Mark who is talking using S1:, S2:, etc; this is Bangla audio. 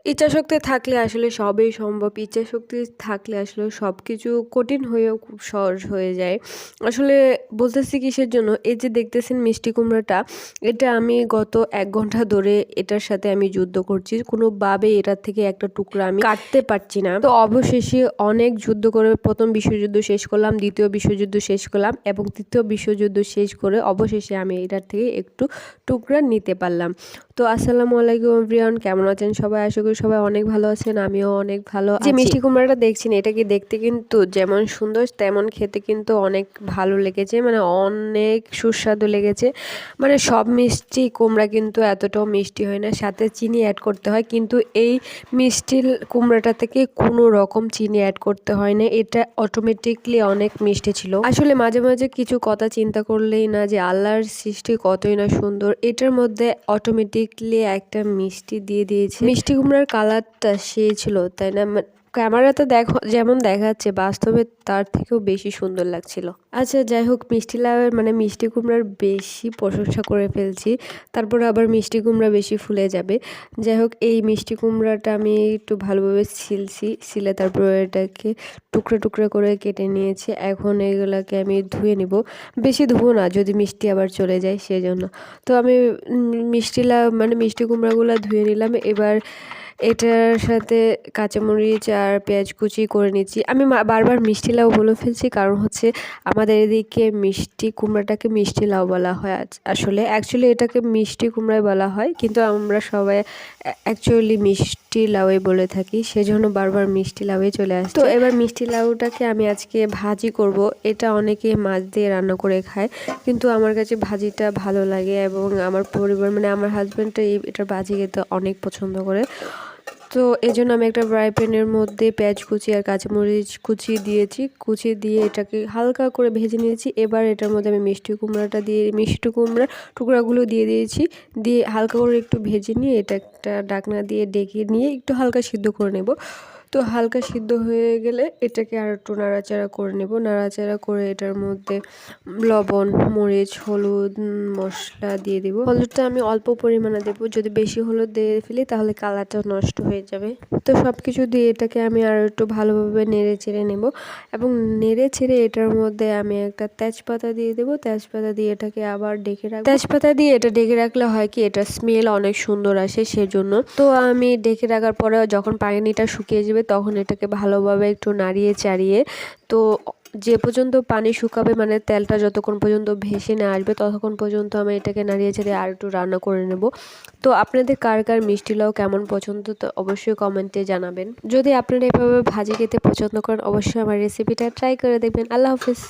S1: ইচ্ছাশক্তি থাকলে আসলে সবই সম্ভব। ইচ্ছাশক্তি থাকলে আসলে সবকিছু কঠিন হয়েও খুব সহজ হয়ে যায়। আসলে বলতেছি কিসের জন্য, এই যে দেখতেছেন মিষ্টি কুমড়াটা, এটা আমি গত ১ ঘন্টা ধরে এটার সাথে আমি যুদ্ধ করছি। কোনোভাবেই এটার থেকে একটা টুকরা আমি কাটতে পারছি না। তো অবশেষে অনেক যুদ্ধ করে ১ম বিশ্বযুদ্ধ শেষ করলাম, ২য় বিশ্বযুদ্ধ শেষ করলাম এবং ৩য় বিশ্বযুদ্ধ শেষ করে অবশেষে আমি এটার থেকে একটু টুকরা নিতে পারলাম। তো আসসালামু আলাইকুম এভরিওয়ান, কেমন আছেন সবাই? আশা করি সবাই অনেক ভালো আছেন, আমিও অনেক ভালো আছি। যে মিষ্টি কুমড়াটা দেখছেন, এটা কি দেখতে কিন্তু যেমন সুন্দর তেমন খেতে কিন্তু অনেক ভালো লেগেছে, মানে অনেক সুস্বাদু লেগেছে। মানে সব মিষ্টি কুমড়া কিন্তু এতটাও মিষ্টি হয় না, সাথে চিনি অ্যাড করতে হয়, কিন্তু এই মিষ্টি কুমড়াটা থেকে কোনো রকম চিনি অ্যাড করতে হয় না, এটা অটোমেটিকলি অনেক মিষ্টি ছিল। আসলে মাঝে মাঝে কিছু কথা চিন্তা করলেই না যে আল্লাহর সৃষ্টি কতই না সুন্দর। এটার মধ্যে অটোমেটিকলি একটা মিষ্টি দিয়ে দিয়েছে। মিষ্টি কুমড়ার কালারটা সেই ছিল, তাই না? ক্যামেরাতে দেখো যেমন দেখাচ্ছে, বাস্তবে তার থেকেও বেশি সুন্দর লাগছিল। আচ্ছা যাই হোক, মিষ্টি লাউয়ের মানে মিষ্টি কুমড়ার বেশি প্রশংসা করে ফেলছি, তারপরে আবার মিষ্টি কুমড়া বেশি ফুলে যাবে। যাই হোক, এই মিষ্টি কুমড়াটা আমি একটু ভালোভাবে ছিলে তারপরে এটাকে টুকরো টুকরো করে কেটে নিয়েছি। এখন এগুলাকে আমি ধুয়ে নিব, বেশি ধুবো না যদি মিষ্টি আবার চলে যায় সেজন্য। তো আমি মিষ্টি কুমড়াগুলো ধুয়ে নিলাম। এবার এটার সাথে কাঁচামরিচ আর পেঁয়াজ কুচি করে নিচ্ছি। আমি বারবার মিষ্টি লাউ বলে ফেলছি, কারণ হচ্ছে আমাদের এদিকে মিষ্টি কুমড়াটাকে মিষ্টি লাউ বলা হয়। আসলে অ্যাকচুয়ালি এটাকে মিষ্টি কুমড়াই বলা হয়, কিন্তু আমরা সবাই অ্যাকচুয়ালি মিষ্টি লাউই বলে থাকি, সেজন্য বারবার মিষ্টি লাউই চলে আসছে। তো এবার মিষ্টি লাউটাকে আমি আজকে ভাজি করব। এটা অনেকে মাছ দিয়ে রান্না করে খায়, কিন্তু আমার কাছে ভাজিটা ভালো লাগে এবং আমার পরিবার মানে আমার হাজব্যান্ডটা এটার ভাজি খেতে অনেক পছন্দ করে। তো এই জন্য আমি একটা ফ্রাই প্যানের মধ্যে পেঁয়াজ কুচি আর কাঁচামরিচ কুচি দিয়েছি, কুচি দিয়ে এটাকে হালকা করে ভেজে নিয়েছি। এবার এটার মধ্যে আমি মিষ্টি কুমড়ার টুকরাগুলো দিয়ে দিয়েছি, দিয়ে হালকা করে একটু ভেজে নিয়ে এটা একটা ঢাকনা দিয়ে ডেকে নিয়ে একটু হালকা সিদ্ধ করে নেব। তো হালকা সিদ্ধ হয়ে গেলে এটাকে আর একটু নাড়াচাড়া করে নেব। নাড়াচাড়া করে এটার মধ্যে লবণ, মরিচ, হলুদ, মশলা দিয়ে দিব। হলুদটা আমি অল্প পরিমাণে দেবো, যদি বেশি হলুদ দিয়ে ফেলি তাহলে কালারটা নষ্ট হয়ে যাবে। তো সব কিছু দিয়ে এটাকে আমি আর একটু ভালোভাবে নেড়ে চেড়ে নেব এবং নেড়ে ছেড়ে এটার মধ্যে আমি একটা তেজপাতা দিয়ে দেবো। তেজপাতা দিয়ে এটাকে আবার ডেকে রাখবো। তেজপাতা দিয়ে এটা ডেকে রাখলে হয় কি, এটা স্মেল অনেক সুন্দর আসে সেজন্য। তো আমি ডেকে রাখার পরে যখন পানিটা শুকিয়ে যাবে তখন এটাকে ভালোভাবে একটু নাড়িয়ে চাড়িয়ে, তো যে পর্যন্ত পানি শুকাবে মানে তেলটা যতক্ষণ পর্যন্ত ভেসে না আসবে ততক্ষণ পর্যন্ত আমি এটাকে নাড়িয়ে চাড়িয়ে আর একটু রান্না করে নেব। তো আপনাদের কার কার মিষ্টি লাউ কেমন পছন্দ, তো অবশ্যই কমেন্টে জানাবেন। যদি আপনারা এভাবে ভাজি খেতে পছন্দ করেন অবশ্যই আমার রেসিপিটা ট্রাই করে দেখবেন। আল্লাহ হাফিজ।